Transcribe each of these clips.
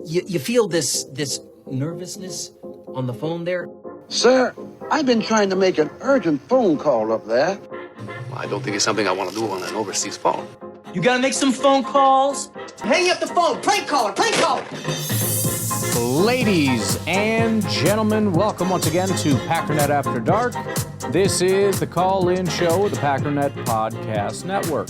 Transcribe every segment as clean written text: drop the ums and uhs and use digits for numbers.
You feel this nervousness on the phone there? Sir, I've been trying to make an urgent phone call up there. Well, I don't think it's something I want to do on an overseas phone. You gotta make some phone calls. Hang up the phone. Prank caller. Prank caller. Ladies and gentlemen, welcome once again to Packernet After Dark. This is the call-in show of the Packernet Podcast Network.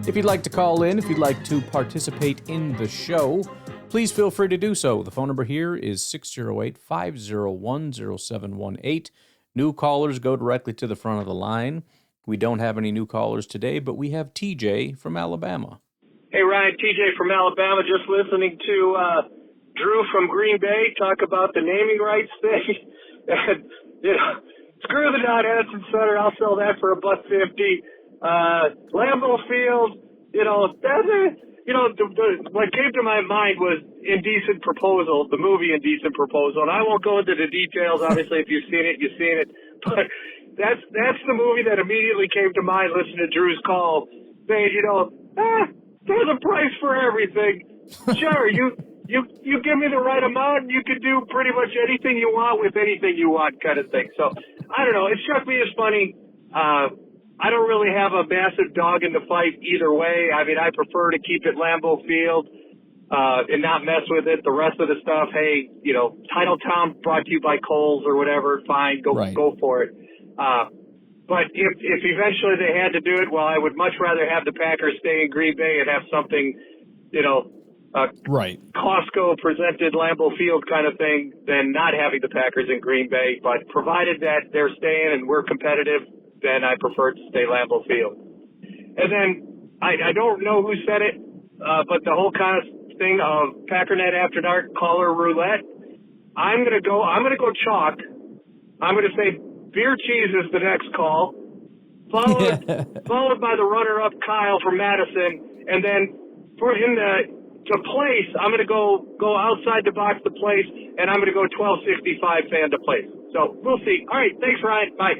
If you'd like to call in, if you'd like to participate in the show, please feel free to do so. The phone number here is 608-501-0718. New callers go directly to the front of the line. We don't have any new callers today, but we have TJ from Alabama. Hey, Ryan, TJ from Alabama, just listening to Drew from Green Bay talk about the naming rights thing. And, screw the Edison Center. I'll sell that for $1.50. Lambeau Field, what came to my mind was Indecent Proposal, the movie Indecent Proposal. And I won't go into the details. Obviously, if you've seen it, you've seen it. But that's the movie that immediately came to mind listening to Drew's call, saying, there's a price for everything. Sure, you give me the right amount, and you can do pretty much anything you want with anything you want, kind of thing. So, I don't know. It struck me as funny. I don't really have a massive dog in the fight either way. I mean, I prefer to keep it Lambeau Field and not mess with it. The rest of the stuff, hey, Titletown brought to you by Kohl's or whatever, fine, go for it. But if eventually they had to do it, well, I would much rather have the Packers stay in Green Bay and have something, Costco presented Lambeau Field kind of thing than not having the Packers in Green Bay. But provided that they're staying and we're competitive, then I prefer to stay Lambeau Field. And then I don't know who said it, but the whole kind of thing of Packernet After Dark caller roulette. I'm gonna go chalk. I'm gonna say beer cheese is the next call, followed by the runner-up Kyle from Madison, and then to place, I'm going to go outside the box to place, and I'm going to go 1265 fan to place. So we'll see. All right, thanks, Ryan. Bye.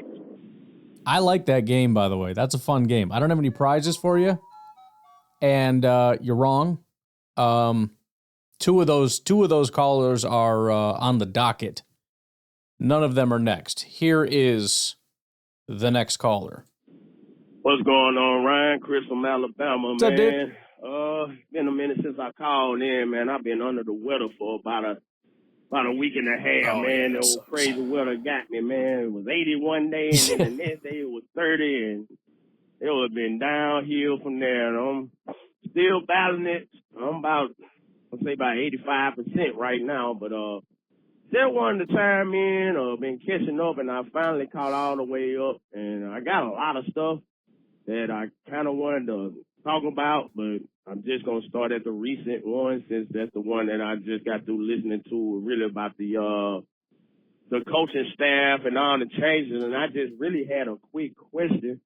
I like that game, by the way. That's a fun game. I don't have any prizes for you, and you're wrong. Two of those callers are on the docket. None of them are next. Here is the next caller. What's going on, Ryan? Chris from Alabama, What's up, dude? Been a minute since I called in, man. I've been under the weather for about a week and a half, man. The old crazy weather got me, man. It was 80 one day, and then the next day it was 30, and it would have been downhill from there. And I'm still battling it. I'm about 85% right now, but still wanted to chime in. Been catching up, and I finally caught all the way up, and I got a lot of stuff that I kind of wanted to talk about, but I'm just going to start at the recent one since that's the one that I just got through listening to, really about the coaching staff and all the changes. And I just really had a quick question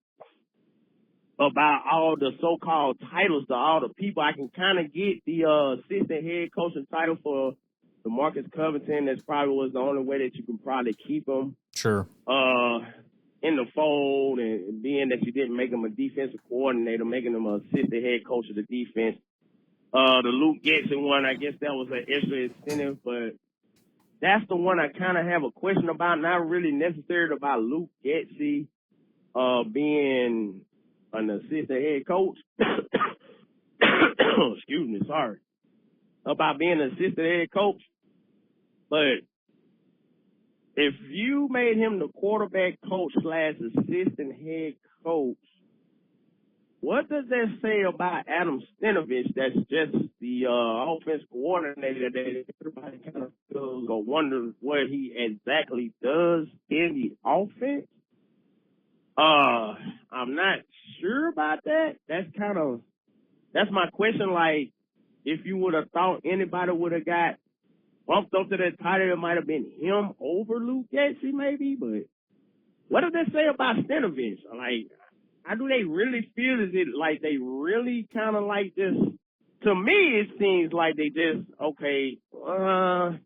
about all the so-called titles to all the people. I can kind of get the assistant head coaching title for DeMarcus Covington. That's probably was the only way that you can probably keep him. Sure. In the fold, and being that you didn't make him a defensive coordinator, making him an assistant head coach of the defense. The Luke Getson one, I guess that was an extra incentive, but that's the one I kind of have a question about. Not really necessarily about Luke Getson being an assistant head coach. Excuse me, sorry. About being an assistant head coach, but if you made him the quarterback coach / assistant head coach, what does that say about Adam Stenavich? That's just the offense coordinator that everybody kind of feels or wonders what he exactly does in the offense. I'm not sure about that. That's my question. Like, if you would have thought anybody would have got bumped up to that title, it might have been him over Luke Getson, maybe. But what does that say about Stenavich? Like, how do they really feel? Is it like they really kind of like this? To me, it seems like they just, okay, we're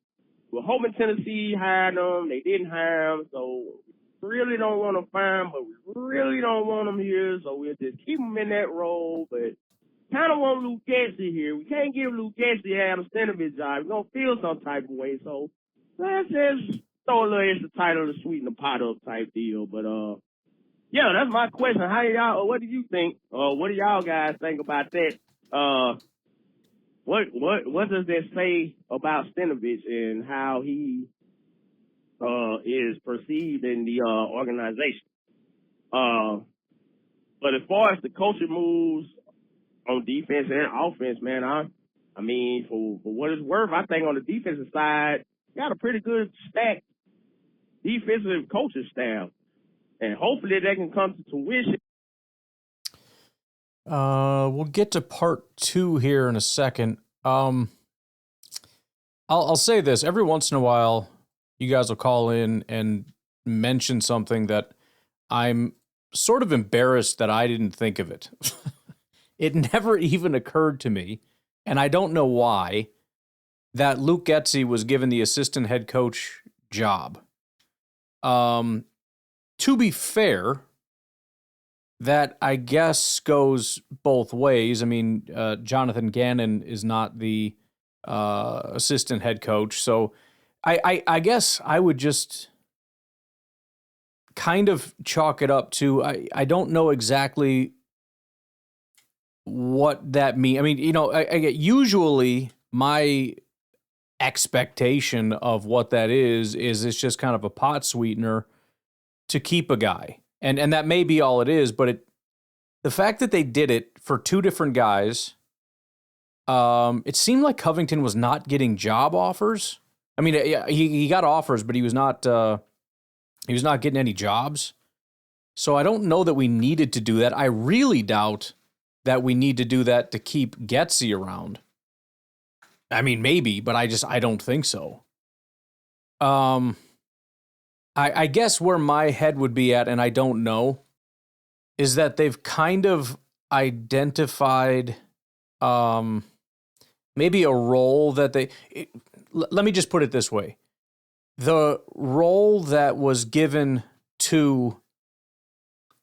hoping Tennessee hired them. They didn't hire him, so we really don't want to fire him, but we really don't want him here, so we'll just keep him in that role. But kind of want Luke Getsy here. We can't give Luke Getsy Adam Stenavich job. We're going to feel some type of way. So let's just throw a little extra title to sweeten the pot up type deal. But, yeah, that's my question. How y'all, what do you think? What do y'all guys think about that? What does that say about Stenavich and how he is perceived in the organization? But as far as the coaching moves on defense and offense, man, I mean, for what it's worth, I think on the defensive side, got a pretty good stacked defensive coaching staff. And hopefully they can come to fruition. We'll get to part 2 here in a second. I'll say this. Every once in a while, you guys will call in and mention something that I'm sort of embarrassed that I didn't think of it. It never even occurred to me, and I don't know why, that Luke Getsy was given the assistant head coach job. To be fair, that I guess goes both ways. I mean, Jonathan Gannon is not the assistant head coach, so I guess I would just kind of chalk it up to I don't know exactly what that means. I mean, you know, I get usually my expectation of what that is it's just kind of a pot sweetener to keep a guy. And that may be all it is, but the fact that they did it for 2 different guys, it seemed like Covington was not getting job offers. I mean, he got offers, but he was not getting any jobs. So I don't know that we needed to do that. I really doubt that we need to do that to keep Getsy around. I mean, maybe, but I don't think so. I guess where my head would be at, and I don't know, is that they've kind of identified maybe a role that let me just put it this way. The role that was given to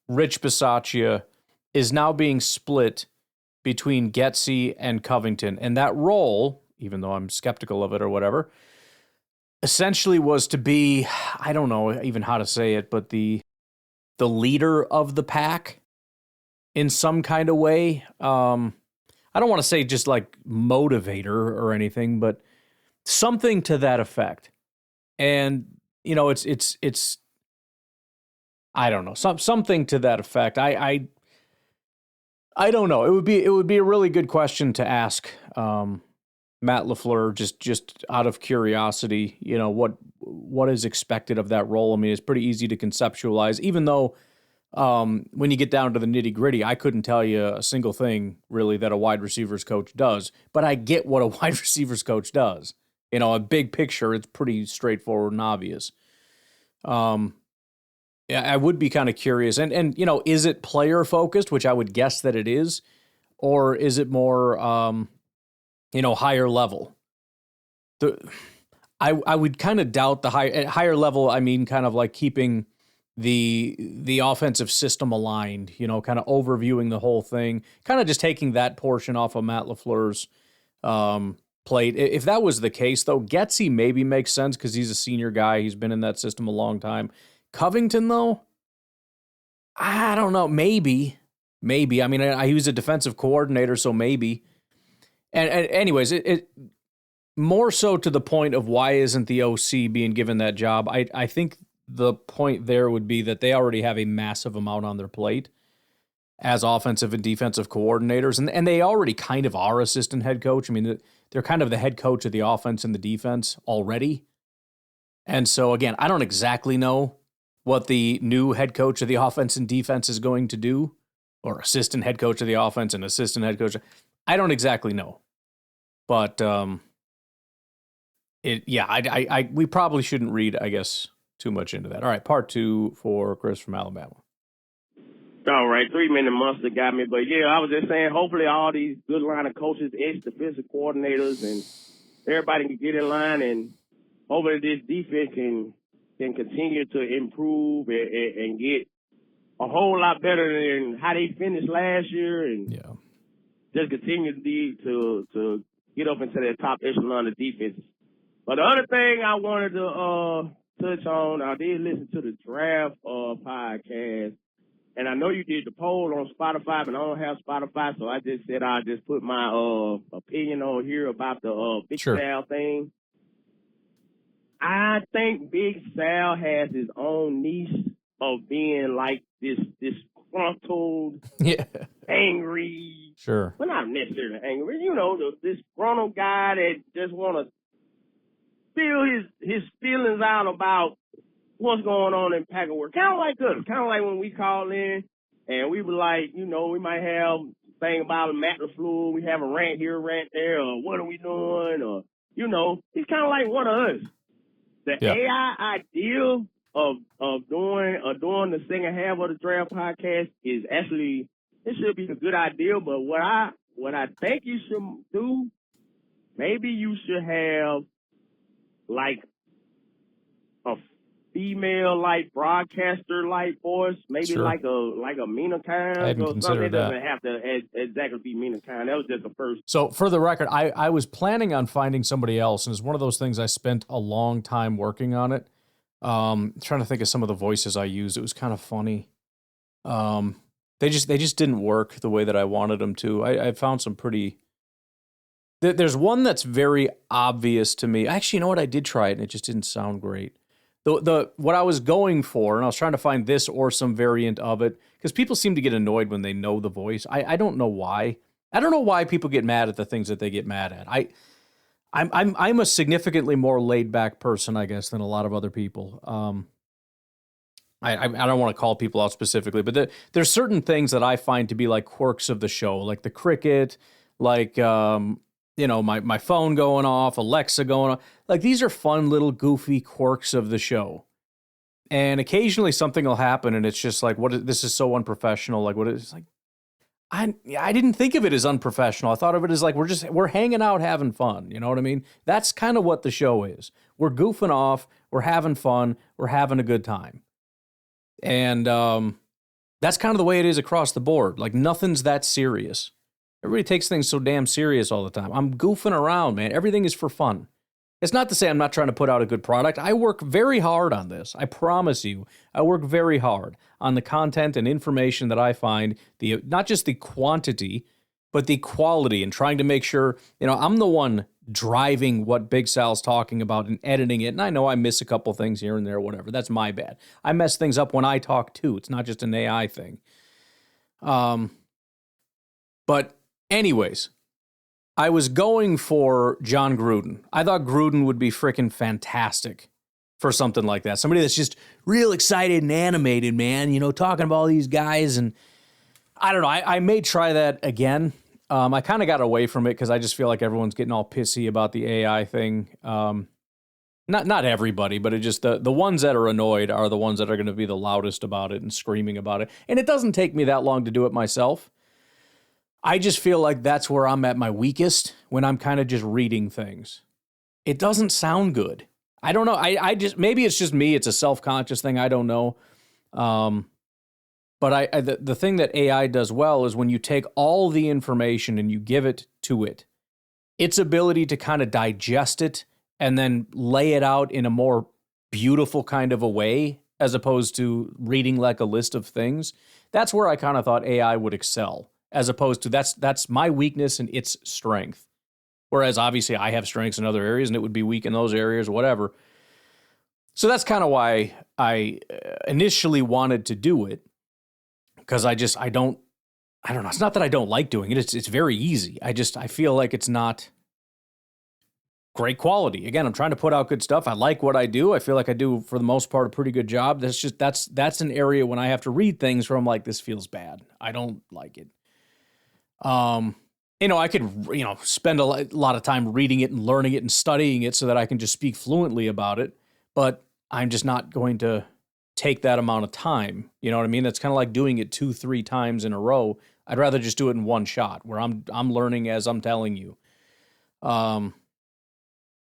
Rich Bisaccia is now being split between Getsy and Covington. And that role, even though I'm skeptical of it or whatever, essentially was to be, I don't know even how to say it, but the leader of the pack in some kind of way. I don't want to say just like motivator or anything, but something to that effect. And, you know, it's I don't know, something to that effect. I don't know. It would be a really good question to ask Matt LaFleur, just out of curiosity, you know, what is expected of that role. I mean, it's pretty easy to conceptualize, even though when you get down to the nitty gritty, I couldn't tell you a single thing really that a wide receivers coach does, but I get what a wide receivers coach does. You know, a big picture, it's pretty straightforward and obvious. Yeah, I would be kind of curious. And you know, is it player focused, which I would guess that it is, or is it more you know, higher level? I would kind of doubt the higher level. I mean, kind of like keeping the offensive system aligned, you know, kind of overviewing the whole thing, kind of just taking that portion off of Matt LaFleur's plate. If that was the case, though, Getsy maybe makes sense because he's a senior guy. He's been in that system a long time. Covington, though, I don't know. Maybe. I mean, he was a defensive coordinator, so maybe. And anyways, it more so to the point of why isn't the OC being given that job? I think the point there would be that they already have a massive amount on their plate as offensive and defensive coordinators, and they already kind of are assistant head coach. I mean, they're kind of the head coach of the offense and the defense already. And so, again, I don't exactly know what the new head coach of the offense and defense is going to do, or assistant head coach of the offense and assistant head coach. I don't exactly know. But we probably shouldn't read, I guess, too much into that. All right, part 2 for Chris from Alabama. All right, 3-minute mustard got me. But, yeah, I was just saying, hopefully all these good line of coaches, ex-defensive coordinators, and everybody can get in line, and hopefully this defense can continue to improve and get a whole lot better than how they finished last year. And yeah. just continue to get up into that top echelon of defenses. But the other thing I wanted to touch on, I did listen to the draft podcast, and I know you did the poll on Spotify, but I don't have Spotify, so I just said I'll just put my opinion on here about the Big Sal thing. I think Big Sal has his own niche of being like this disgruntled, angry. Sure. Well, not necessarily angry. You know, this disgruntled guy that just want to feel his feelings out about what's going on in Packer work. Kind of like us. Kind of like when we call in and we were like, you know, we might have a thing about Matt LaFleur. We have a rant here, rant there, or what are we doing? Or, you know, he's kind of like one of us. The AI idea of doing the second half of the draft podcast is actually, it should be a good idea, but what I think you should do, maybe you should have like a female like broadcaster like voice, maybe like a Mina Kimes or something. It doesn't have to exactly be Mina Kimes. That was just the first. So for the record, I was planning on finding somebody else, and it's one of those things I spent a long time working on it. Trying to think of some of the voices I used. It was kind of funny. They just didn't work the way that I wanted them to. I found some pretty. There's one that's very obvious to me. Actually, you know what? I did try it, and it just didn't sound great. What I was going for, and I was trying to find this or some variant of it, because people seem to get annoyed when they know the voice. I don't know why. I don't know why people get mad at the things that they get mad at. I'm a significantly more laid back person, I guess, than a lot of other people. I don't want to call people out specifically, but there's certain things that I find to be like quirks of the show, like the cricket, like you know, my phone going off, Alexa going off. Like, these are fun little goofy quirks of the show. And occasionally something will happen and it's just like, this is so unprofessional. Like, what is like, I didn't think of it as unprofessional. I thought of it as like, we're hanging out, having fun. You know what I mean? That's kind of what the show is. We're goofing off. We're having fun. We're having a good time. And that's kind of the way it is across the board. Like, nothing's that serious. Everybody takes things so damn serious all the time. I'm goofing around, man. Everything is for fun. It's not to say I'm not trying to put out a good product. I work very hard on this. I promise you. I work very hard on the content and information that I find, not just the quantity, but the quality, and trying to make sure, you know, I'm the one driving what Big Sal's talking about and editing it. And I know I miss a couple things here and there, whatever. That's my bad. I mess things up when I talk too. It's not just an AI thing. But anyways, I was going for John Gruden. I thought Gruden would be freaking fantastic for something like that. Somebody that's just real excited and animated, man, you know, talking about all these guys. And I don't know, I may try that again. I kind of got away from it because I just feel like everyone's getting all pissy about the AI thing. Not everybody, but it just the ones that are annoyed are the ones that are going to be the loudest about it and screaming about it. And it doesn't take me that long to do it myself. I just feel like that's where I'm at my weakest, when I'm kind of just reading things. It doesn't sound good. I don't know. I just, maybe it's just me. It's a self-conscious thing. I don't know. But the thing that AI does well is when you take all the information and you give it to it, its ability to kind of digest it and then lay it out in a more beautiful kind of a way, as opposed to reading like a list of things. That's where I kind of thought AI would excel. As opposed to that's my weakness and its strength. Whereas obviously I have strengths in other areas and it would be weak in those areas or whatever. So that's kind of why I initially wanted to do it. Because I don't know. It's not that I don't like doing it. It's very easy. I feel like it's not great quality. Again, I'm trying to put out good stuff. I like what I do. I feel like I do, for the most part, a pretty good job. That's an area when I have to read things where I'm like, this feels bad. I don't like it. You know, I could, you know, spend a lot of time reading it and learning it and studying it so that I can just speak fluently about it. But I'm just not going to take that amount of time. You know what I mean? That's kind of like doing it 2-3 times in a row. I'd rather just do it in one shot where I'm learning as I'm telling you. But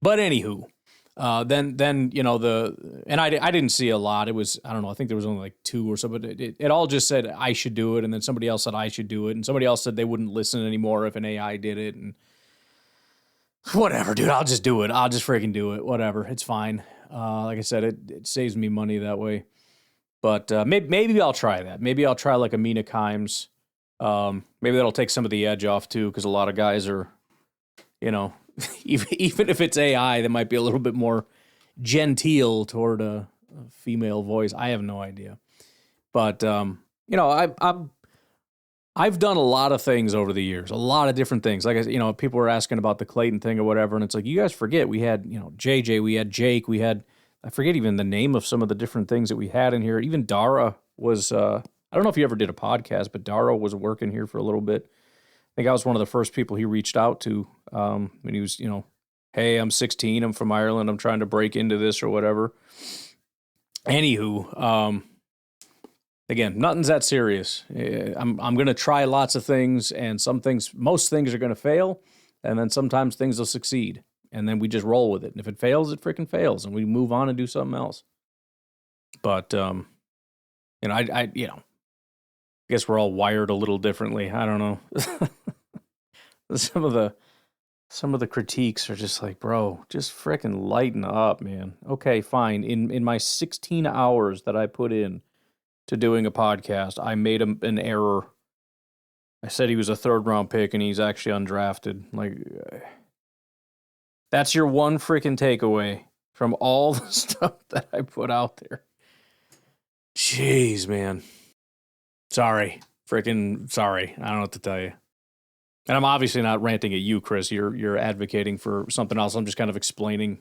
anywho, Then you know and I didn't see a lot. It was, I don't know, I think there was only like 2 or so, but it all just said I should do it, and then somebody else said I should do it, and somebody else said they wouldn't listen anymore if an AI did it, and whatever, dude. I'll just do it. I'll just freaking do it. Whatever, it's fine. Like I said, it saves me money that way. But maybe I'll try that. Maybe I'll try like a Mina Kimes. Maybe that'll take some of the edge off too, because a lot of guys are, you know, even if it's AI, that might be a little bit more genteel toward a female voice. I have no idea. But you know, I've done a lot of things over the years, a lot of different things. Like I said, you know, people were asking about the Clayton thing or whatever, and it's like, you guys forget we had, you know, JJ, we had Jake, we had, I forget even the name of some of the different things that we had in here. Even Dara was, I don't know if you ever did a podcast, but Dara was working here for a little bit. I think I was one of the first people he reached out to when he was, you know, hey, I'm 16, I'm from Ireland, I'm trying to break into this or whatever. Anywho, again, nothing's that serious. I'm going to try lots of things, and most things are going to fail, and then sometimes things will succeed. And then we just roll with it. And if it fails, it freaking fails, and we move on and do something else. But you know, I guess we're all wired a little differently. I don't know. Some of the critiques are just like, bro, just freaking lighten up, man. Okay, fine. In my 16 hours that I put in to doing a podcast, I made an error. I said he was a 3rd round pick, and he's actually undrafted. Like, that's your one freaking takeaway from all the stuff that I put out there. Jeez, man. Sorry. Freaking sorry. I don't know what to tell you. And I'm obviously not ranting at you, Chris. You're advocating for something else. I'm just kind of explaining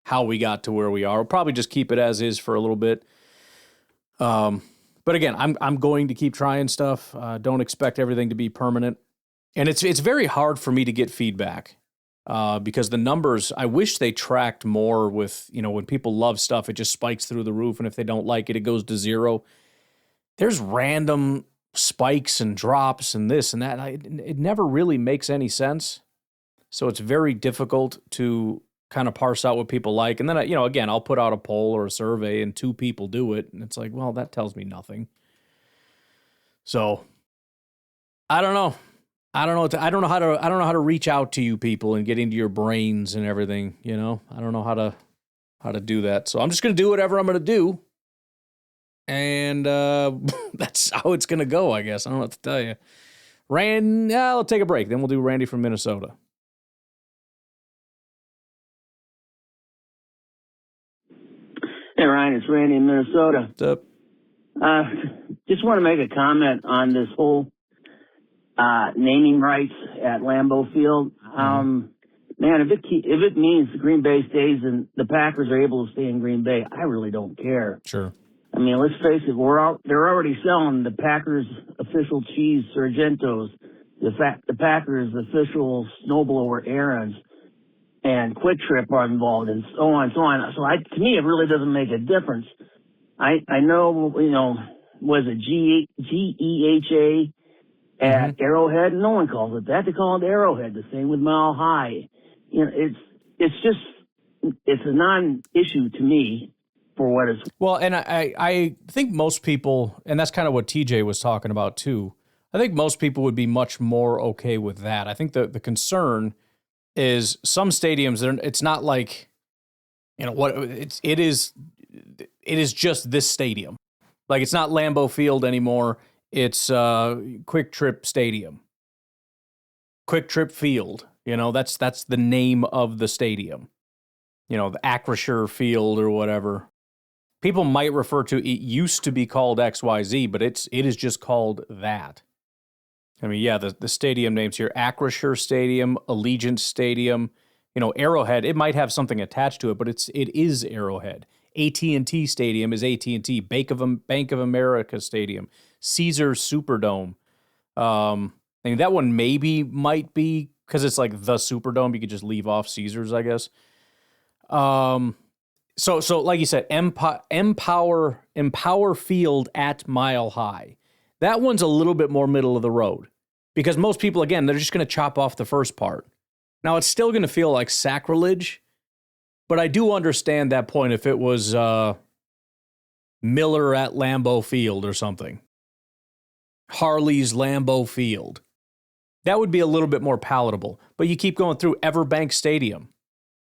how we got to where we are. We'll probably just keep it as is for a little bit. But again, I'm going to keep trying stuff. Don't expect everything to be permanent. And it's very hard for me to get feedback. Because the numbers, I wish they tracked more with, you know, when people love stuff, it just spikes through the roof. And if they don't like it, it goes to 0. There's random spikes and drops and this and that. It never really makes any sense. So it's very difficult to kind of parse out what people like. And then, you know, again, I'll put out a poll or a survey and 2 people do it. And it's like, well, that tells me nothing. So I don't know. I don't know how to reach out to you people and get into your brains and everything, you know. I don't know how to do that. So I'm just going to do whatever I'm going to do. And that's how it's going to go, I guess. I don't know what to tell you. I'll take a break. Then we'll do Randy from Minnesota. Hey, Ryan, it's Randy in Minnesota. What's up? Just want to make a comment on this whole naming rights at Lambeau Field. Man, if it means the Green Bay stays and the Packers are able to stay in Green Bay, I really don't care. Sure. I mean, let's face it, they're already selling the Packers official cheese Sargentos, the Packers official snowblower Aaron's, and Quick Trip are involved, and so on and so on. So to me, it really doesn't make a difference. I know, you know, was it GEHA at Arrowhead? No one calls it that. They call it Arrowhead. The same with Mile High. You know, it's a non-issue to me for what it's. Well, and I think most people, and that's kind of what TJ was talking about too. I think most people would be much more okay with that. I think the concern is some stadiums. It's not like, you know, what it is. It is just this stadium. Like, it's not Lambeau Field anymore. It's Quick Trip Stadium. Quick Trip Field. You know, that's the name of the stadium. You know, the Acrisure Field or whatever. People might refer to it used to be called XYZ, but it is just called that. I mean, yeah, the stadium names here: Acrisure Stadium, Allegiant Stadium. You know, Arrowhead. It might have something attached to it, but it is Arrowhead. AT&T Stadium is AT&T. Bank of America Stadium. Caesars Superdome. I mean, that one might be because it's like the Superdome. You could just leave off Caesars, I guess. So like you said, Empower Field at Mile High. That one's a little bit more middle of the road because most people, again, they're just going to chop off the first part. Now, it's still going to feel like sacrilege, But I do understand that point if it was Miller at Lambeau Field or something. Harley's Lambeau Field. That would be a little bit more palatable. But you keep going through Everbank Stadium.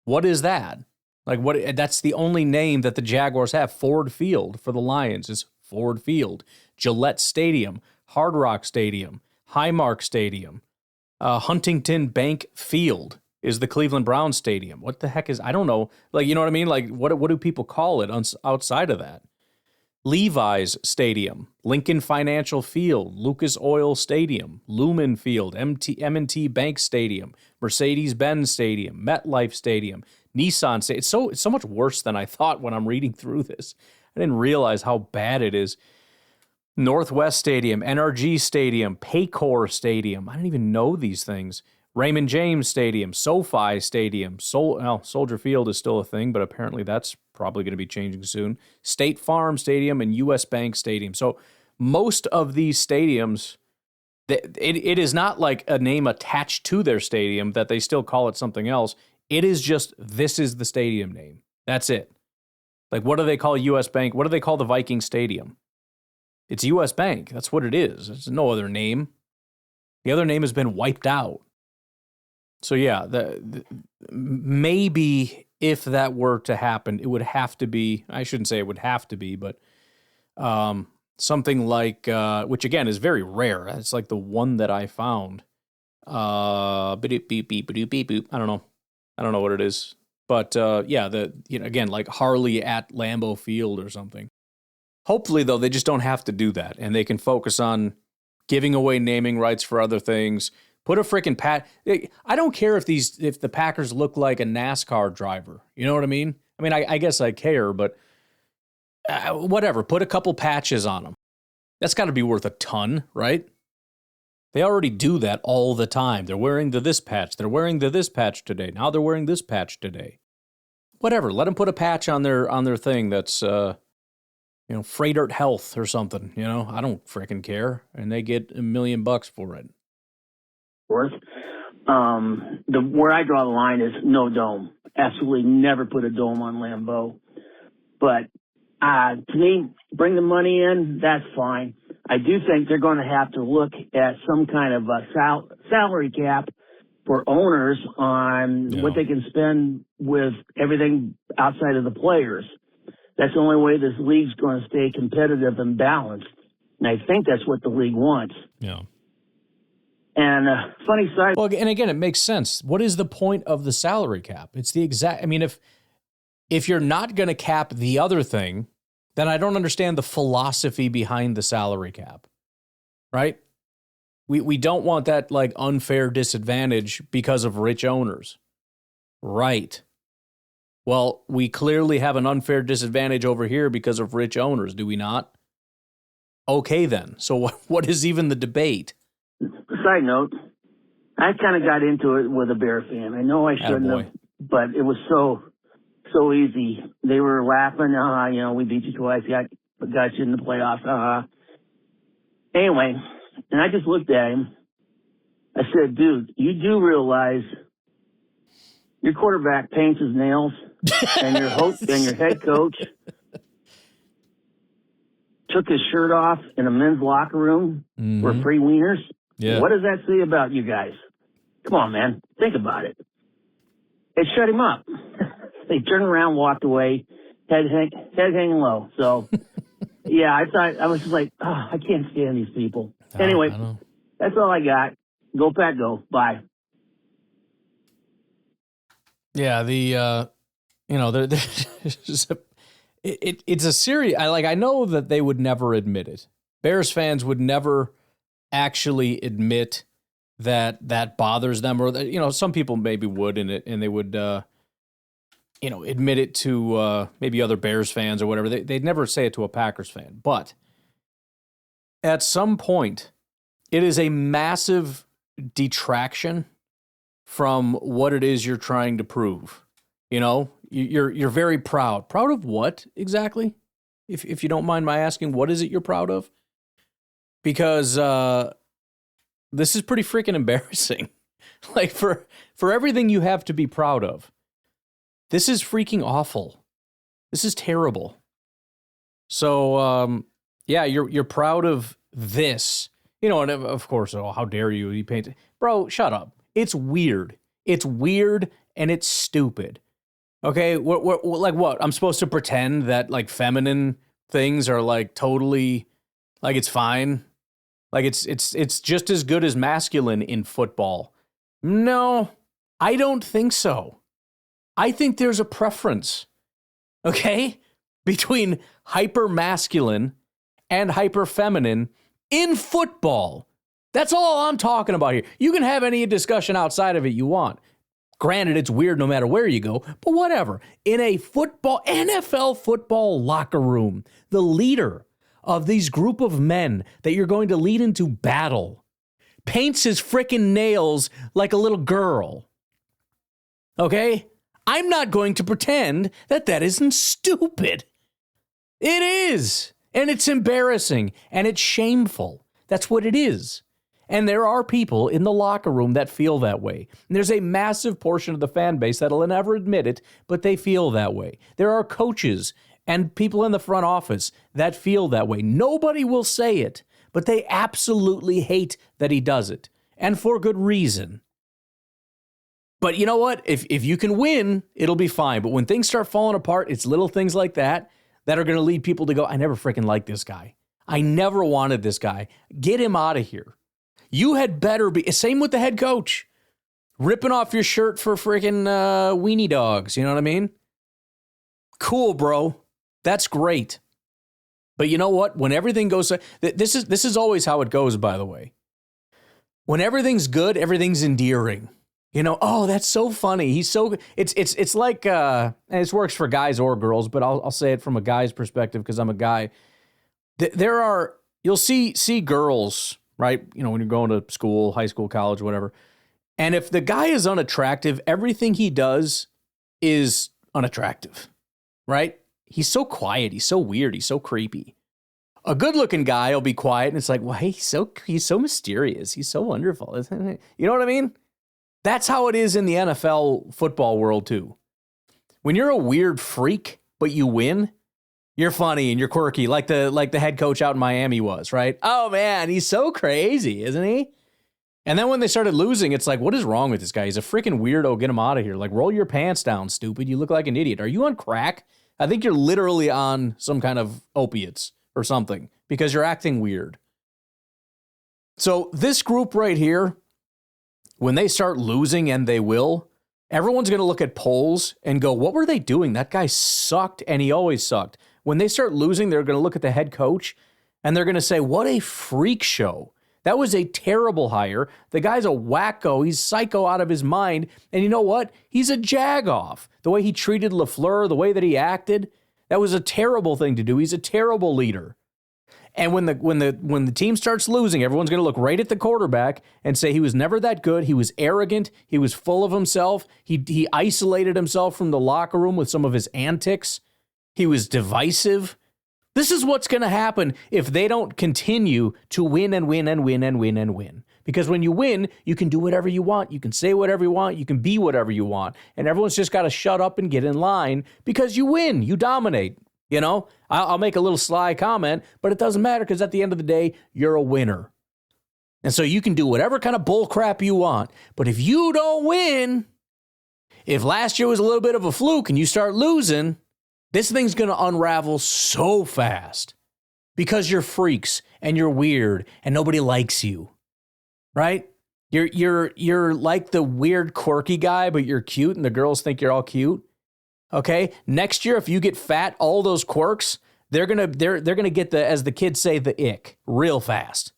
What is that? Like, what? That's the only name that the Jaguars have. Ford Field for the Lions is Ford Field. Gillette Stadium, Hard Rock Stadium, Highmark Stadium, Huntington Bank Field is the Cleveland Browns Stadium. What the heck is, I don't know. Like, you know what I mean? Like, what do people call it outside of that? Levi's Stadium, Lincoln Financial Field, Lucas Oil Stadium, Lumen Field, M&T Bank Stadium, Mercedes-Benz Stadium, MetLife Stadium, Nissan Stadium. It's so much worse than I thought when I'm reading through this. I didn't realize how bad it is. Northwest Stadium, NRG Stadium, Paycor Stadium. I didn't even know these things. Raymond James Stadium, SoFi Stadium, Soldier Field is still a thing, but apparently that's probably going to be changing soon. State Farm Stadium and U.S. Bank Stadium. So most of these stadiums, it is not like a name attached to their stadium that they still call it something else. It is just, this is the stadium name. That's it. Like, what do they call U.S. Bank? What do they call the Viking Stadium? It's U.S. Bank. That's what it is. There's no other name. The other name has been wiped out. So yeah, maybe if that were to happen, it would have to be, I shouldn't say it would have to be, but something like, which again is very rare. It's like the one that I found. I don't know. I don't know what it is. But yeah, again, like Harley at Lambeau Field or something. Hopefully, though, they just don't have to do that, and they can focus on giving away naming rights for other things. Put a freaking I don't care if the Packers look like a NASCAR driver. You know what I mean? I mean, I guess I care, but whatever. Put a couple patches on them. That's got to be worth a ton, right? They already do that all the time. They're wearing this patch. They're wearing this patch today. Now they're wearing this patch today. Whatever. Let them put a patch on their thing that's Freighter Health or something. I don't freaking care, and they get $1 million for it. Where I draw the line is no dome. Absolutely never put a dome on Lambeau. But to me, bring the money in, that's fine. I do think they're going to have to look at some kind of a salary cap for owners on what they can spend with everything outside of the players. That's the only way this league's going to stay competitive and balanced. And I think that's what the league wants. Yeah. And funny side. Well, and again, it makes sense. What is the point of the salary cap? It's the exact. I mean, if you're not going to cap the other thing, then I don't understand the philosophy behind the salary cap, right? We don't want that like unfair disadvantage because of rich owners, right? Well, we clearly have an unfair disadvantage over here because of rich owners, do we not? Okay, then. So what is even the debate? Side note, I kind of got into it with a Bear fan. I know I shouldn't have, but it was so easy. They were laughing, we beat you twice, got you in the playoffs, Anyway, and I just looked at him. I said, dude, you do realize your quarterback paints his nails and your head coach took his shirt off in a men's locker room for free wieners? Yeah. What does that say about you guys? Come on, man. Think about it. It shut him up. They turned around, walked away, head hanging low. So, yeah, I was just like, I can't stand these people. Anyway, that's all I got. Go Pack, go. Bye. Yeah, it's a serious. I know that they would never admit it. Bears fans would never actually admit that bothers them, or that, some people maybe would, and they would, admit it to maybe other Bears fans or whatever. They'd never say it to a Packers fan. But at some point, it is a massive detraction from what it is you're trying to prove. You're very proud. Proud of what exactly? If you don't mind my asking, what is it you're proud of? Because this is pretty freaking embarrassing. Like for everything you have to be proud of, This is freaking awful. This is terrible. So, yeah, you're proud of this. You know, and of course, oh, how dare you? You paint, bro, shut up. It's weird. It's weird and it's stupid. Okay, what like what? I'm supposed to pretend that like feminine things are like totally like it's fine. Like it's just as good as masculine in football. No, I don't think so. I think there's a preference. Okay? Between hyper masculine and hyper feminine in football. That's all I'm talking about here. You can have any discussion outside of it you want. Granted, it's weird no matter where you go, but whatever. In a NFL football locker room, the leader of these group of men that you're going to lead into battle paints his frickin' nails like a little girl. Okay? I'm not going to pretend that isn't stupid. It is. And it's embarrassing. And it's shameful. That's what it is. And there are people in the locker room that feel that way. And there's a massive portion of the fan base that'll never admit it, but they feel that way. There are coaches and people in the front office that feel that way. Nobody will say it, but they absolutely hate that he does it. And for good reason. But you know what? If you can win, it'll be fine. But when things start falling apart, it's little things like that are going to lead people to go, I never freaking liked this guy. I never wanted this guy. Get him out of here. You had better be, same with the head coach, ripping off your shirt for freaking weenie dogs. You know what I mean? Cool, bro. That's great. But you know what? When everything goes, this is always how it goes, by the way. When everything's good, everything's endearing. You know, oh, that's so funny. He's so, it's like, and this works for guys or girls, but I'll say it from a guy's perspective because I'm a guy. You'll see girls, right? You know, when you're going to school, high school, college, whatever. And if the guy is unattractive, everything he does is unattractive, right? He's so quiet. He's so weird. He's so creepy. A good-looking guy will be quiet, and it's like, well, hey, he's so mysterious. He's so wonderful. You know what I mean? That's how it is in the NFL football world, too. When you're a weird freak, but you win, you're funny and you're quirky, like the head coach out in Miami was, right? Oh, man, he's so crazy, isn't he? And then when they started losing, it's like, what is wrong with this guy? He's a freaking weirdo. Get him out of here. Like, roll your pants down, stupid. You look like an idiot. Are you on crack? I think you're literally on some kind of opiates or something because you're acting weird. So this group right here, when they start losing, and they will, everyone's going to look at polls and go, what were they doing? That guy sucked, and he always sucked. When they start losing, they're going to look at the head coach, and they're going to say, what a freak show. That was a terrible hire. The guy's a wacko. He's psycho out of his mind. And you know what? He's a jagoff. The way he treated LaFleur, the way that he acted, that was a terrible thing to do. He's a terrible leader. And when the team starts losing, everyone's going to look right at the quarterback and say he was never that good. He was arrogant. He was full of himself. He isolated himself from the locker room with some of his antics. He was divisive. This is what's going to happen if they don't continue to win and win and win and win and win. Because when you win, you can do whatever you want. You can say whatever you want. You can be whatever you want. And everyone's just got to shut up and get in line because you win. You dominate. You know, I'll make a little sly comment, but it doesn't matter because at the end of the day, you're a winner. And so you can do whatever kind of bull crap you want. But if you don't win, if last year was a little bit of a fluke and you start losing, this thing's going to unravel so fast because you're freaks and you're weird and nobody likes you, right? You're like the weird, quirky guy, but you're cute and the girls think you're all cute. Okay, next year, if you get fat, all those quirks, they're gonna get the, as the kids say, the ick real fast.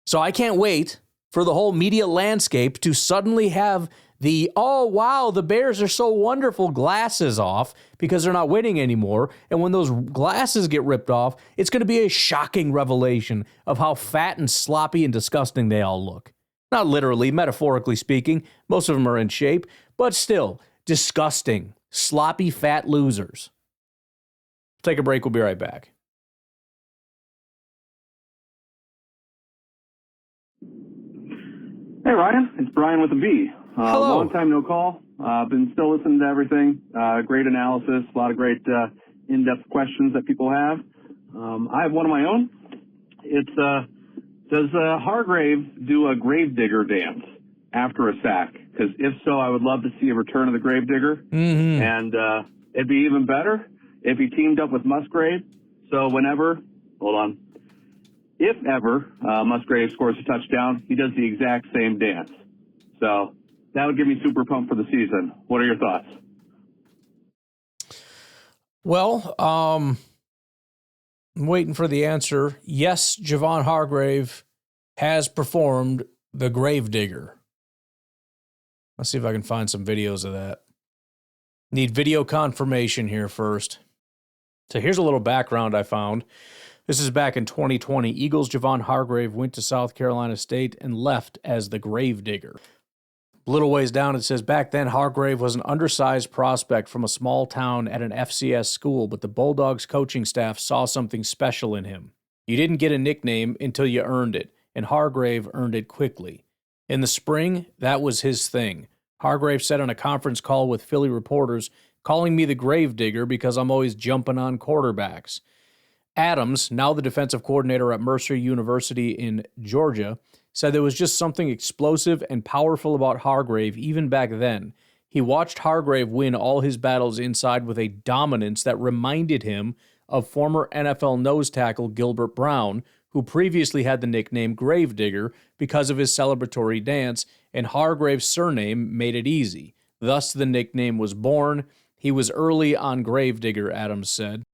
So I can't wait for the whole media landscape to suddenly have the, oh, wow, the Bears are so wonderful glasses off because they're not winning anymore. And when those glasses get ripped off, it's going to be a shocking revelation of how fat and sloppy and disgusting they all look. Not literally, metaphorically speaking. Most of them are in shape, but still disgusting. Sloppy, fat losers. Take a break. We'll be right back. Hey, Ryan. It's Brian with a B. Hello. Long time no call. Been still listening to everything. Great analysis, a lot of great in-depth questions that people have. I have one of my own. It's does Hargrave do a gravedigger dance after a sack? Because if so, I would love to see a return of the gravedigger. Mm-hmm. And it'd be even better if he teamed up with Musgrave. So if ever Musgrave scores a touchdown, he does the exact same dance. So that would get me super pumped for the season. What are your thoughts? Well, I'm waiting for the answer. Yes, Javon Hargrave has performed the gravedigger. Let's see if I can find some videos of that. Need video confirmation here first. So here's a little background I found. This is back in 2020. Eagles' Javon Hargrave went to South Carolina State and left as the gravedigger. A little ways down, it says, back then, Hargrave was an undersized prospect from a small town at an FCS school, but the Bulldogs coaching staff saw something special in him. You didn't get a nickname until you earned it, and Hargrave earned it quickly. In the spring, that was his thing. Hargrave said on a conference call with Philly reporters, calling me the gravedigger because I'm always jumping on quarterbacks. Adams, now the defensive coordinator at Mercer University in Georgia, said there was just something explosive and powerful about Hargrave even back then. He watched Hargrave win all his battles inside with a dominance that reminded him of former NFL nose tackle Gilbert Brown, who previously had the nickname Gravedigger because of his celebratory dance, and Hargrave's surname made it easy. Thus, the nickname was born. He was early on Gravedigger, Adams said.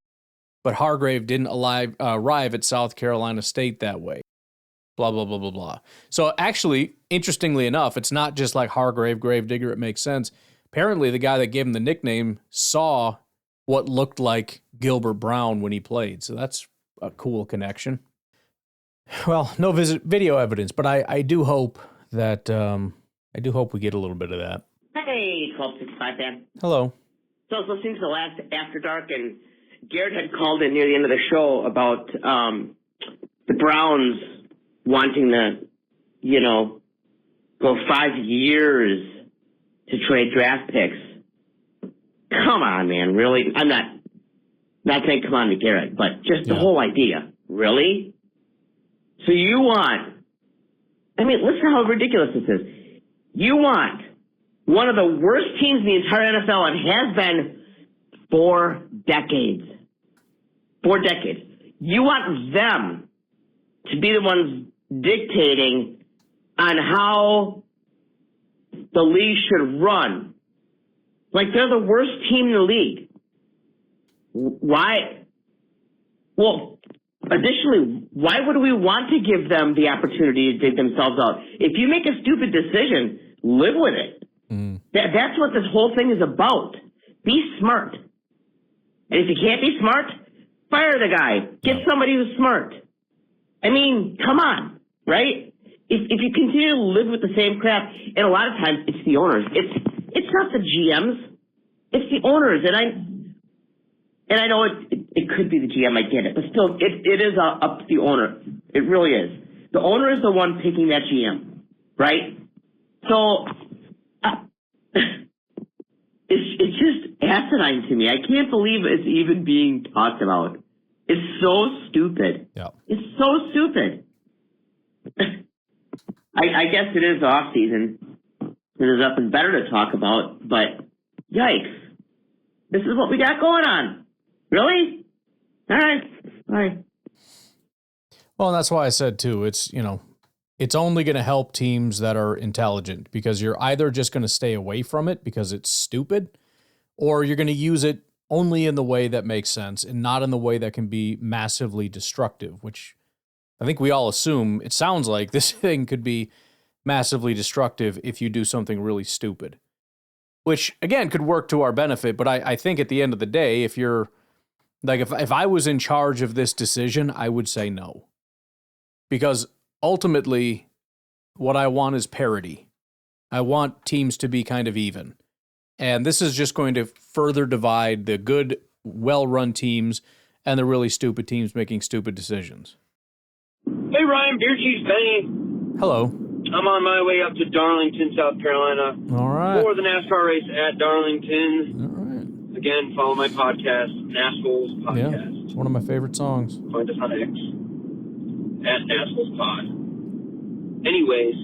But Hargrave didn't arrive at South Carolina State that way. Blah, blah, blah, blah, blah. So actually, interestingly enough, it's not just like Hargrave, Gravedigger. It makes sense. Apparently, the guy that gave him the nickname saw what looked like Gilbert Brown when he played. So that's a cool connection. Well, no video evidence, but I do hope that we get a little bit of that. Hey, 1265 fan. Hello. So I was listening to the last After Dark, and Garrett had called in near the end of the show about the Browns wanting to, go 5 years to trade draft picks. Come on, man, really? I'm not saying come on to Garrett, but just the whole idea. Really? So you want, listen how ridiculous this is. You want one of the worst teams in the entire NFL and has been for decades. 4 decades. You want them to be the ones dictating on how the league should run. Like they're the worst team in the league. Why? Well, additionally, why would we want to give them the opportunity to dig themselves out? If you make a stupid decision, live with it. That's what this whole thing is about. Be smart. And if you can't be smart, fire the guy. Get somebody who's smart. Come on, right? If you continue to live with the same crap, and a lot of times it's the owners. It's not the GMs. It's the owners. And I know it could be the GM, I get it, but still, it is up to the owner. It really is. The owner is the one picking that GM, right? So it's just asinine to me. I can't believe it's even being talked about. It's so stupid. Yeah. It's so stupid. I guess it is off season. There's nothing better to talk about, but yikes. This is what we got going on. Really? All right. Well, and that's why I said, too, it's only going to help teams that are intelligent because you're either just going to stay away from it because it's stupid, or you're going to use it only in the way that makes sense and not in the way that can be massively destructive, which I think we all assume it sounds like this thing could be massively destructive if you do something really stupid, which, again, could work to our benefit. But I think at the end of the day, if you're like, if I was in charge of this decision, I would say no. Because ultimately, what I want is parity. I want teams to be kind of even. And this is just going to further divide the good, well-run teams and the really stupid teams making stupid decisions. Hey, Ryan, Beer Cheese Benny. Hello. I'm on my way up to Darlington, South Carolina. All right. For the NASCAR race at Darlington. All right. Again, follow my podcast, NASCAR's Podcast. Yeah, it's one of my favorite songs. Find us on X at NASCAR's Pod. Anyways,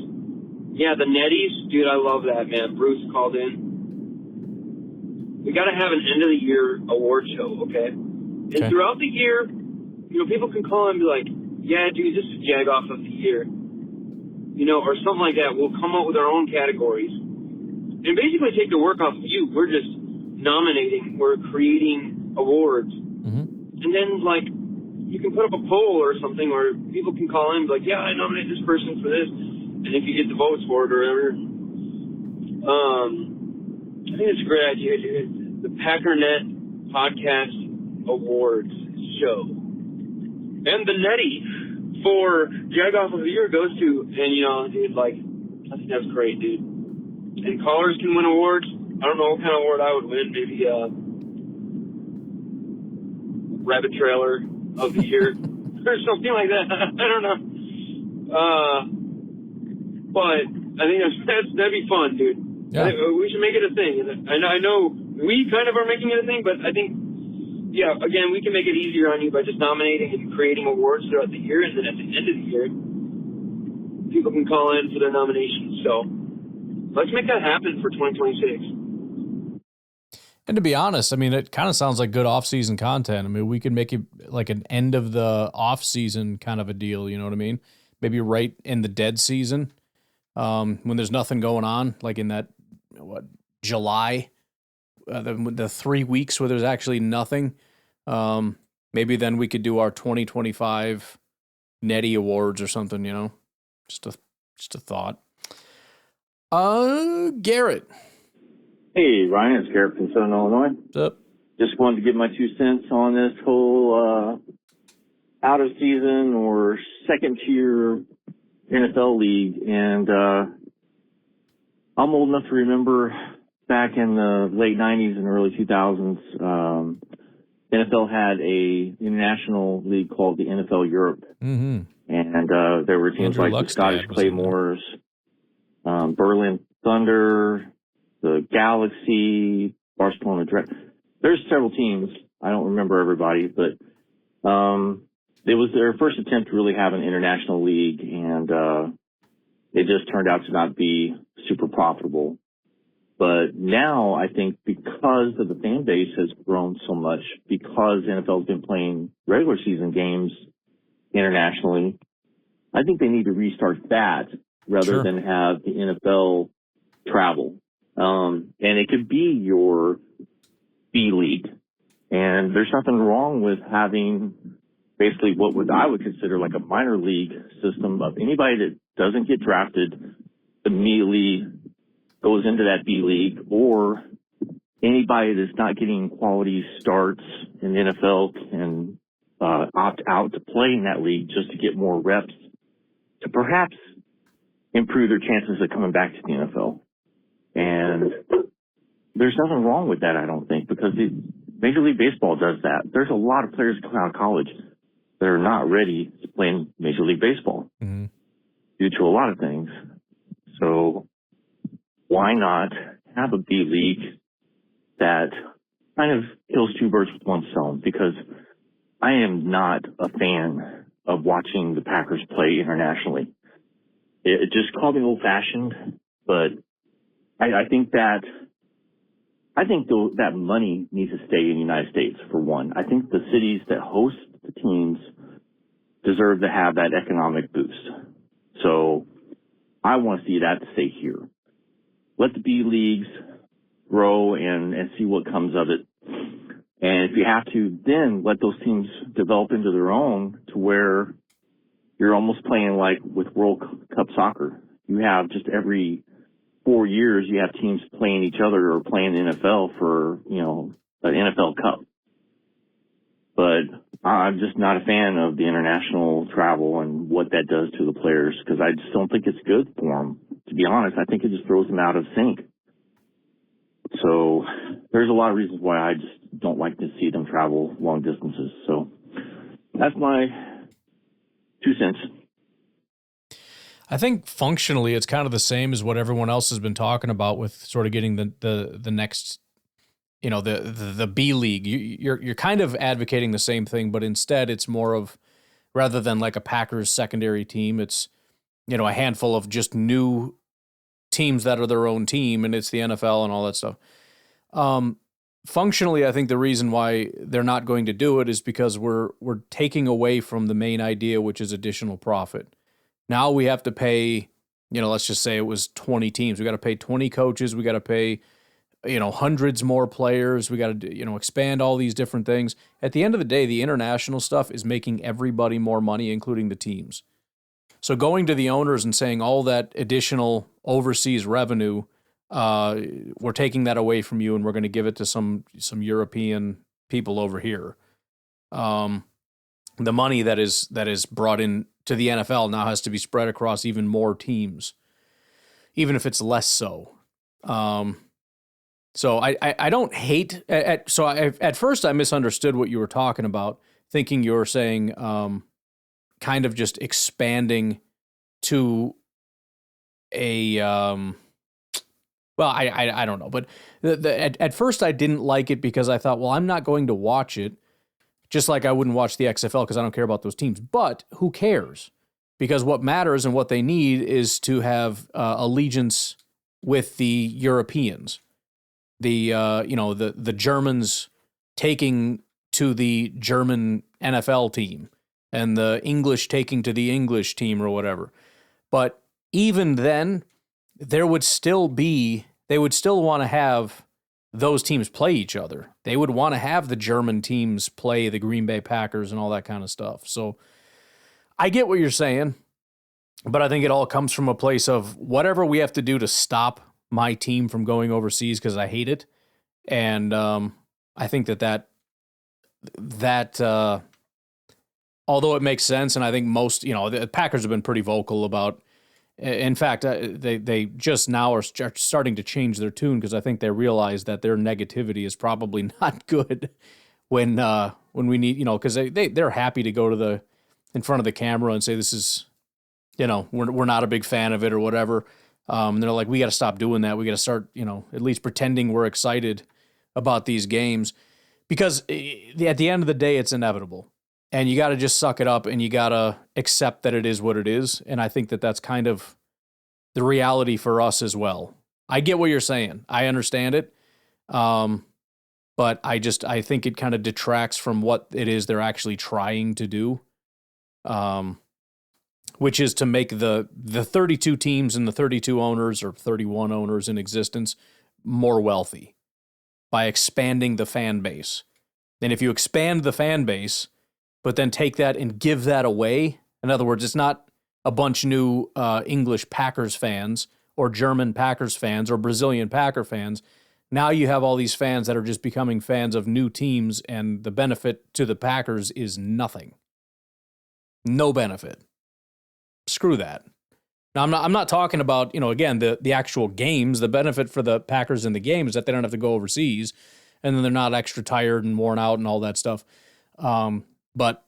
yeah, the Netties, dude, I love that, man. Bruce called in. We got to have an end of the year award show, okay? And throughout the year, you know, people can call and be like, yeah, dude, this is Jag Off of the Year. You know, or something like that. We'll come up with our own categories. And basically take the work off of you. We're just nominating. We're creating awards. Mm-hmm. And then, like, you can put up a poll or something, or people can call in and be like, yeah, I nominate this person for this. And if you get the votes for it or whatever. I think it's a great idea, dude. The Packernet Podcast Awards show. And the Nettie for Jag Off of the Year goes to, and you know, dude, like, I think that's great, dude. And callers can win awards. I don't know what kind of award I would win. Maybe Rabbit Trailer of the Year or something like that. I don't know. But I think that'd be fun, dude. Yeah. We should make it a thing. And I know we kind of are making it a thing, but I think, yeah, again, we can make it easier on you by just nominating and creating awards throughout the year, and then at the end of the year, people can call in for their nominations. So let's make that happen for 2026. And to be honest, I mean, it kind of sounds like good off-season content. I mean, we could make it like an end of the off-season kind of a deal, you know what I mean? Maybe right in the dead season, when there's nothing going on, like in that, July, the 3 weeks where there's actually nothing. Maybe then we could do our 2025 Nettie Awards or something, you know? Just a thought. Garrett. Hey, Ryan, it's Garrett from Southern Illinois. What's up? Just wanted to give my 2 cents on this whole out of season or second tier NFL league. And I'm old enough to remember back in the late 90s and early 2000s, NFL had a international league called the NFL Europe. Mm-hmm. And there were teams Andrew like Luck's the Scottish dad was Claymores, Berlin Thunder, the Galaxy, Barcelona Dread. There's several teams. I don't remember everybody, but it was their first attempt to really have an international league, and it just turned out to not be super profitable. But now I think because of the fan base has grown so much, because NFL has been playing regular season games internationally, I think they need to restart that rather than have the NFL travel. And it could be your B league. And there's nothing wrong with having basically what I would consider like a minor league system of anybody that doesn't get drafted immediately goes into that B league, or anybody that's not getting quality starts in the NFL can opt out to play in that league just to get more reps to perhaps improve their chances of coming back to the NFL. And there's nothing wrong with that, I don't think, because Major League Baseball does that. There's a lot of players coming out of college that are not ready to play in Major League Baseball due to a lot of things. So why not have a B league that kind of kills two birds with one stone? Because I am not a fan of watching the Packers play internationally. It just called me old-fashioned, but I think that money needs to stay in the United States, for one. I think the cities that host the teams deserve to have that economic boost. So I want to see that stay here. Let the B leagues grow and see what comes of it. And if you have to, then let those teams develop into their own to where you're almost playing like with World Cup soccer. You have just every 4 years, you have teams playing each other or playing the NFL for, an NFL Cup. But I'm just not a fan of the international travel and what that does to the players, because I just don't think it's good for them. To be honest, I think it just throws them out of sync. So there's a lot of reasons why I just don't like to see them travel long distances. So that's my 2 cents. I think functionally it's kind of the same as what everyone else has been talking about with sort of getting the next, the B league. You're kind of advocating the same thing, but instead it's more of, rather than like a Packers secondary team, it's, a handful of just new teams that are their own team, and it's the NFL and all that stuff. Functionally, I think the reason why they're not going to do it is because we're taking away from the main idea, which is additional profit. Now we have to pay, let's just say it was 20 teams. We got to pay 20 coaches. We got to pay, hundreds more players. We got to, expand all these different things. At the end of the day, the international stuff is making everybody more money, including the teams. So going to the owners and saying all that additional overseas revenue, we're taking that away from you and we're going to give it to some European people over here. The money that is brought in to the NFL now has to be spread across even more teams, even if it's less so. So I don't hate. At first I misunderstood what you were talking about, thinking you were saying kind of just expanding to a well, I don't know, but at first I didn't like it because I thought, well, I'm not going to watch it, just like I wouldn't watch the XFL because I don't care about those teams. But who cares? Because what matters and what they need is to have allegiance with the Europeans, the Germans taking to the German NFL team and the English taking to the English team or whatever. But even then, they would still want to have those teams play each other. They would want to have the German teams play the Green Bay Packers and all that kind of stuff. So I get what you're saying, but I think it all comes from a place of whatever we have to do to stop my team from going overseas because I hate it. And I think that although it makes sense, and I think most, the Packers have been pretty vocal about. In fact, they just now are starting to change their tune because I think they realize that their negativity is probably not good when we need, because they're happy to go to in front of the camera and say this is, we're not a big fan of it or whatever. And they're like, we got to stop doing that. We got to start, at least pretending we're excited about these games because at the end of the day, it's inevitable. And you got to just suck it up and you got to accept that it is what it is. And I think that that's kind of the reality for us as well. I get what you're saying. I understand it. But I think it kind of detracts from what it is they're actually trying to do, which is to make the 32 teams and the 32 owners or 31 owners in existence more wealthy by expanding the fan base. And if you expand the fan base, but then take that and give that away. In other words, it's not a bunch new English Packers fans or German Packers fans or Brazilian Packer fans. Now you have all these fans that are just becoming fans of new teams, and the benefit to the Packers is nothing. No benefit. Screw that. Now I'm not talking about, again, the actual games. The benefit for the Packers in the game is that they don't have to go overseas, and then they're not extra tired and worn out and all that stuff. But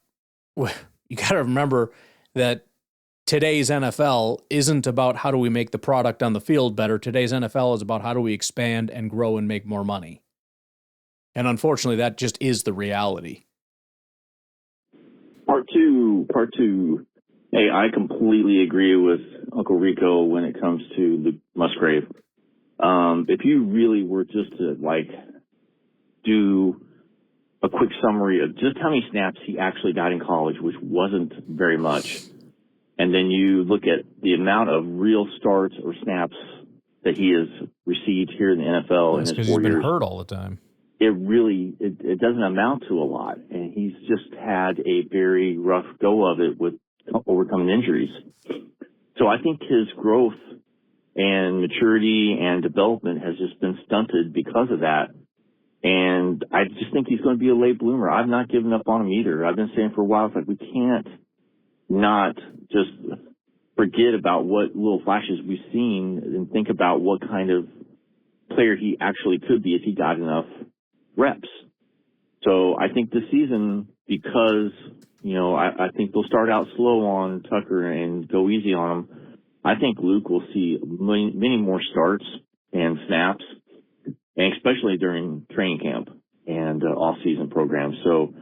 you got to remember that today's NFL isn't about how do we make the product on the field better. Today's NFL is about how do we expand and grow and make more money. And unfortunately, that just is the reality. Part two. Hey, I completely agree with Uncle Rico when it comes to Luke Musgrave. If you really were just to do a quick summary of just how many snaps he actually got in college, which wasn't very much. And then you look at the amount of real starts or snaps that he has received here in the NFL in his 4 years. Because he's been hurt all the time. It doesn't amount to a lot. And he's just had a very rough go of it with overcoming injuries. So I think his growth and maturity and development has just been stunted because of that. And I just think he's going to be a late bloomer. I've not given up on him either. I've been saying for a while, it's like we can't not just forget about what little flashes we've seen and think about what kind of player he actually could be if he got enough reps. So I think this season, because, I think they'll start out slow on Tucker and go easy on him, I think Luke will see many more starts and snaps, and especially during training camp and off-season programs. So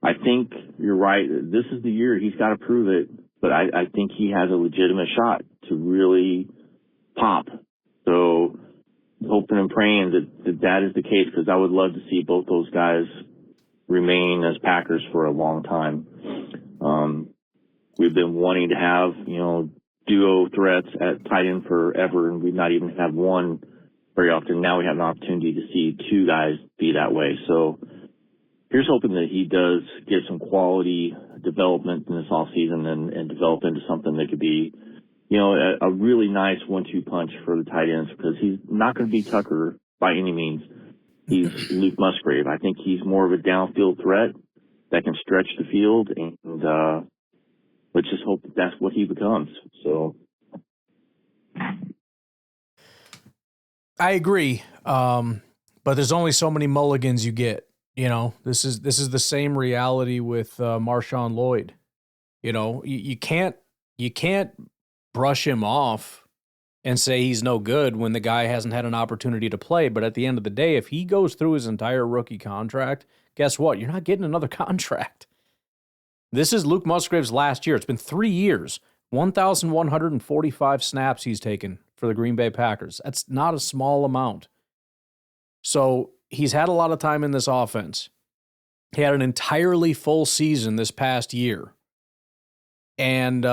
I think you're right. This is the year he's got to prove it, but I think he has a legitimate shot to really pop. So hoping and praying that is the case, because I would love to see both those guys remain as Packers for a long time. We've been wanting to have, duo threats at tight end forever, and we've not even had one very often. Now we have an opportunity to see two guys be that way. So here's hoping that he does get some quality development in this offseason and develop into something that could be, a really nice 1-2 punch for the tight ends, because he's not going to be Tucker by any means. He's Luke Musgrave. I think he's more of a downfield threat that can stretch the field, and let's just hope that that's what he becomes. So I agree, but there's only so many mulligans you get. This is the same reality with Marshawn Lloyd. You can't brush him off and say he's no good when the guy hasn't had an opportunity to play. But at the end of the day, if he goes through his entire rookie contract, guess what? You're not getting another contract. This is Luke Musgrave's last year. It's been 3 years, 1,145 snaps he's taken for the Green Bay Packers. That's not a small amount. So he's had a lot of time in this offense. He had an entirely full season this past year. And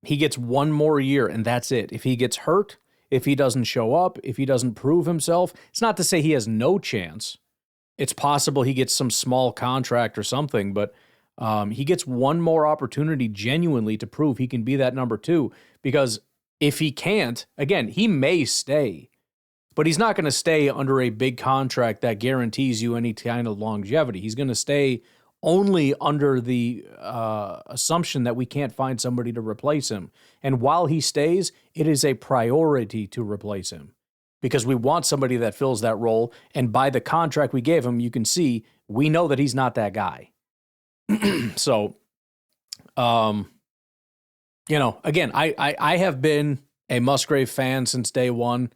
he gets one more year, and that's it. If he gets hurt, if he doesn't show up, if he doesn't prove himself, it's not to say he has no chance. It's possible he gets some small contract or something, but he gets one more opportunity genuinely to prove he can be that number 2, because if he can't, again, he may stay, but he's not going to stay under a big contract that guarantees you any kind of longevity. He's going to stay only under the assumption that we can't find somebody to replace him. And while he stays, it is a priority to replace him, because we want somebody that fills that role. And by the contract we gave him, you can see we know that he's not that guy. So, again, I have been a Musgrave fan since day one.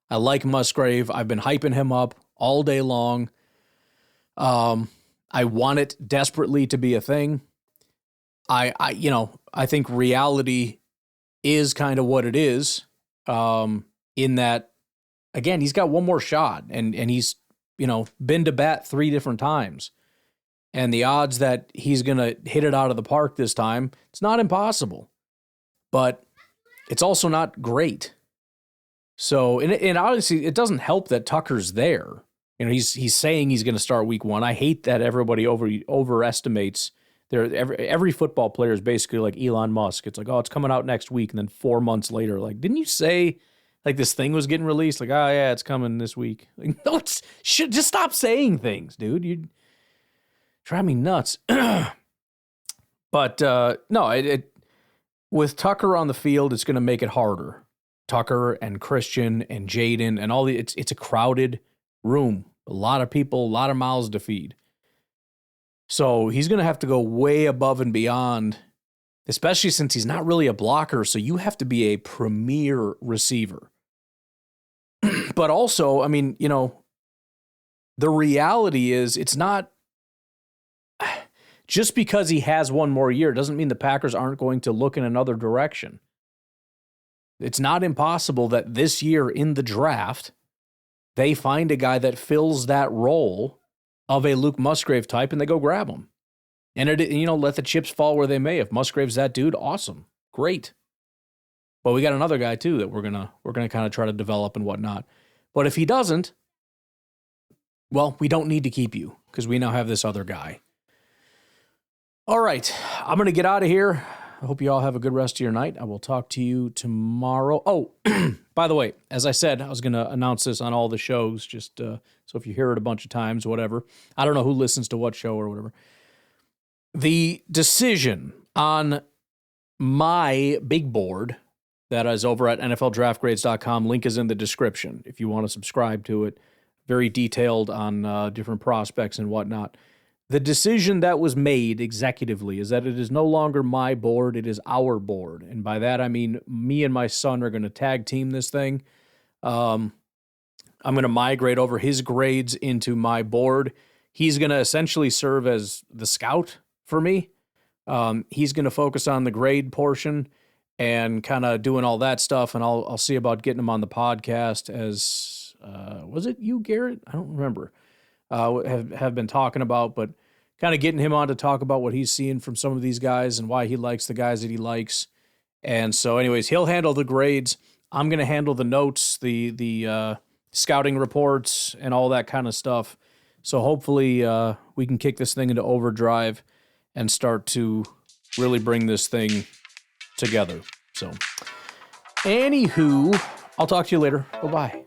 I like Musgrave. I've been hyping him up all day long. I want it desperately to be a thing. I think reality is kind of what it is, in that, again, he's got one more shot, and he's, been to bat 3 different times. And the odds that he's going to hit it out of the park this time, it's not impossible. But it's also not great. So, and obviously, it doesn't help that Tucker's there. He's saying he's going to start week 1. I hate that everybody overestimates every football player is basically like Elon Musk. It's like, oh, it's coming out next week. And then 4 months later, like, didn't you say like this thing was getting released? Like, oh yeah, it's coming this week. Like, no, just stop saying things, dude. You drive me nuts. But no, with Tucker on the field, it's going to make it harder. Tucker and Christian and Jaden and all it's a crowded room. A lot of people, a lot of mouths to feed. So he's going to have to go way above and beyond, especially since he's not really a blocker. So you have to be a premier receiver. But also, I mean, the reality is it's not just because he has one more year doesn't mean the Packers aren't going to look in another direction. It's not impossible that this year in the draft, they find a guy that fills that role of a Luke Musgrave type, and they go grab him. And let the chips fall where they may. If Musgrave's that dude, awesome, great. But we got another guy too that we're gonna kind of try to develop and whatnot. But if he doesn't, well, we don't need to keep you because we now have this other guy. All right, I'm gonna get out of here. I hope you all have a good rest of your night. I will talk to you tomorrow. Oh, by the way, as I said, I was going to announce this on all the shows, just so if you hear it a bunch of times, whatever. I don't know who listens to what show or whatever. The decision on my big board that is over at NFLDraftGrades.com, link is in the description if you want to subscribe to it. Very detailed on different prospects and whatnot. The decision that was made executively is that it is no longer my board, it is our board. And by that, I mean me and my son are going to tag team this thing. I'm going to migrate over his grades into my board. He's going to essentially serve as the scout for me. He's going to focus on the grade portion and kind of doing all that stuff. And I'll see about getting him on the podcast as, was it you, Garrett? I don't remember. Have been talking about, but kind of getting him on to talk about what he's seeing from some of these guys and why he likes the guys that he likes. And so anyways, he'll handle the grades. I'm going to handle the notes, the scouting reports and all that kind of stuff. So hopefully we can kick this thing into overdrive and start to really bring this thing together. So anywho, I'll talk to you later. Bye-bye.